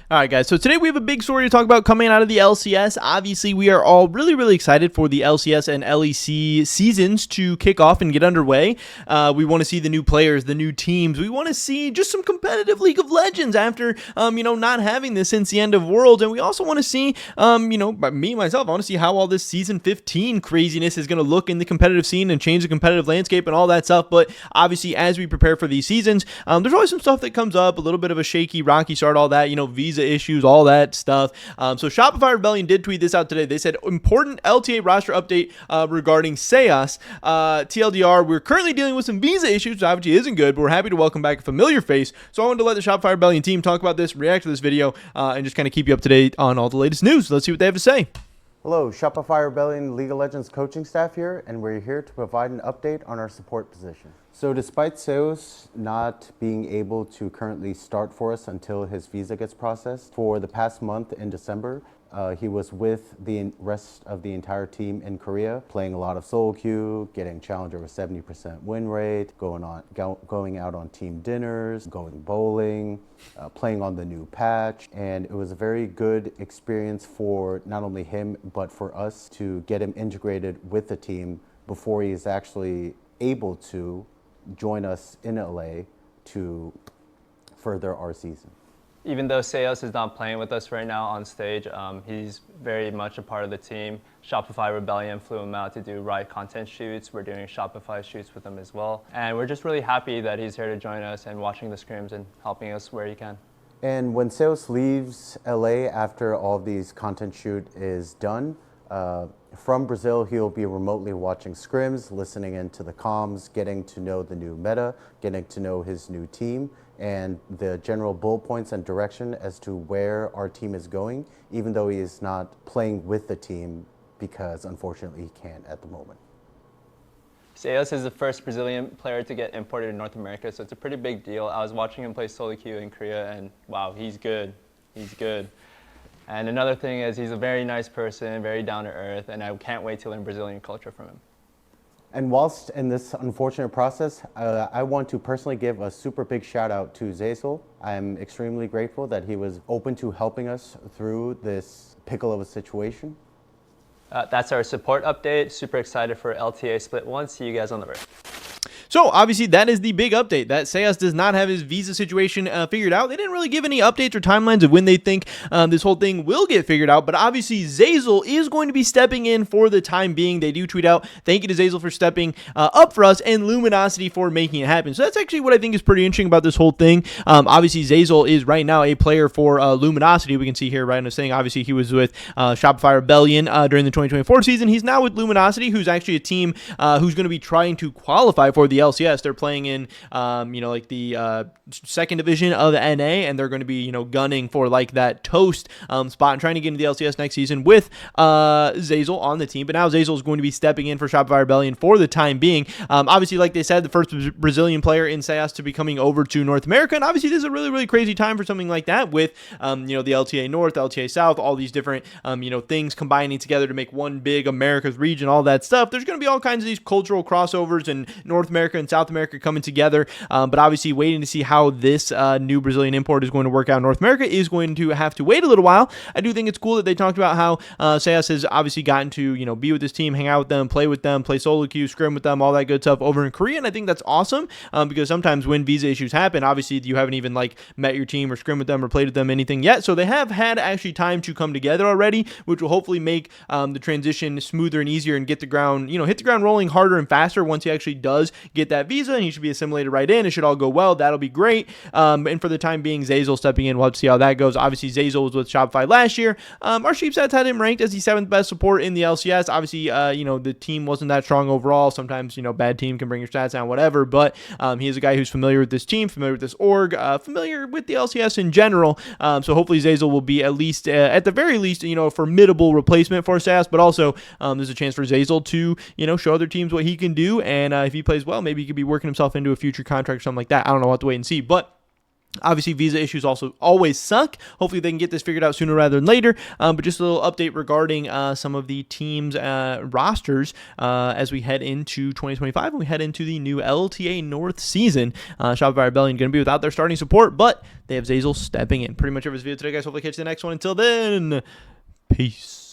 All right, guys. So today we have a big story to talk about coming out of the LCS. Obviously, we are all really, really excited for the LCS and LEC seasons to kick off and get underway. We want to see the new players, the new teams. We want to see just some competitive League of Legends after, not having this since the end of Worlds. And we also want to see, myself, I want to see how all this Season 15 craziness is going to look in the competitive scene and change the competitive landscape and all that stuff. But obviously, as we prepare for these seasons, there's always some stuff that comes up, a little bit of a shaky, rocky start, all that, Visa issues, all that stuff. So Shopify Rebellion did tweet this out today. They said, important LTA roster update regarding SEAS. TLDR, we're currently dealing with some Visa issues, which obviously isn't good, but we're happy to welcome back a familiar face. So I wanted to let the Shopify Rebellion team talk about this, react to this video, and just kind of keep you up to date on all the latest news. Let's see what they have to say. Hello, Shopify Rebellion League of Legends coaching staff here, and we're here to provide an update on our support position. So despite Seos not being able to currently start for us until his visa gets processed, for the past month in December, he was with the rest of the entire team in Korea, playing a lot of solo queue, getting challenge over 70% win rate, going out on team dinners, going bowling, playing on the new patch. And it was a very good experience for not only him, but for us to get him integrated with the team before he is actually able to join us in LA to further our season. Even though Seos is not playing with us right now on stage, he's very much a part of the team. Shopify Rebellion flew him out to do Riot content shoots. We're doing Shopify shoots with him as well. And we're just really happy that he's here to join us and watching the scrims and helping us where he can. And when Seos leaves LA after all these content shoot is done, from Brazil, he'll be remotely watching scrims, listening into the comms, getting to know the new meta, getting to know his new team, and the general bullet points and direction as to where our team is going, even though he is not playing with the team because unfortunately he can't at the moment. Seos is the first Brazilian player to get imported in North America, so it's a pretty big deal. I was watching him play solo queue in Korea, and wow, he's good. He's good. And another thing is he's a very nice person, very down to earth, and I can't wait to learn Brazilian culture from him. And whilst in this unfortunate process, I want to personally give a super big shout out to Zazel. I'm extremely grateful that he was open to helping us through this pickle of a situation. That's our support update. Super excited for LTA Split 1. See you guys on the road. So obviously that is the big update, that SEAS does not have his visa situation figured out. They didn't really give any updates or timelines of when they think this whole thing will get figured out, but obviously Zazel is going to be stepping in for the time being. They do tweet out, thank you to Zazel for stepping up for us and Luminosity for making it happen. So that's actually what I think is pretty interesting about this whole thing. Obviously Zazel is right now a player for Luminosity. We can see here right in the thing, obviously he was with Shopify Rebellion during the 2024 season. He's now with Luminosity, who's actually a team who's going to be trying to qualify for the LCS. They're playing in, the second division of the NA, and they're going to be, gunning for like that toast spot and trying to get into the LCS next season with Zazel on the team. But now Zazel is going to be stepping in for Shopify Rebellion for the time being. Obviously, like they said, the first Brazilian player in SEAS to be coming over to North America, and obviously this is a really, really crazy time for something like that with, the LTA North, LTA South, all these different, things combining together to make one big America's region, all that stuff. There's going to be all kinds of these cultural crossovers in North America and South America coming together, but obviously waiting to see how this new Brazilian import is going to work out. North America is going to have to wait a little while. I do think it's cool that they talked about how SEAS has obviously gotten to be with this team, hang out with them, play solo queue, scrim with them, all that good stuff over in Korea, and I think that's awesome because sometimes when visa issues happen, obviously you haven't even met your team or scrim with them or played with them anything yet, so they have had actually time to come together already, which will hopefully make the transition smoother and easier and get the ground hit the ground rolling harder and faster once he actually does get that visa, and he should be assimilated right in. It should all go well. That'll be great. And for the time being, Zazel stepping in. We'll have to see how that goes. Obviously, Zazel was with Shopify last year. Our Sheepstats had him ranked as the 7th best support in the LCS. Obviously, the team wasn't that strong overall. Sometimes, bad team can bring your stats down, whatever. But he is a guy who's familiar with this team, familiar with this org, familiar with the LCS in general. So hopefully Zazel will be at least, at the very least, a formidable replacement for SEAS. But also, there's a chance for Zazel to, show other teams what he can do. And if he plays well, maybe he could be working himself into a future contract or something like that. I don't know. We'll have to wait and see. But Obviously, visa issues also always suck. Hopefully, they can get this figured out sooner rather than later. But just a little update regarding some of the teams' rosters as we head into 2025 and we head into the new LTA North season. Shopify Rebellion going to be without their starting support, but they have Zazel stepping in. Pretty much over this video today, guys. Hopefully, catch you the next one. Until then, peace.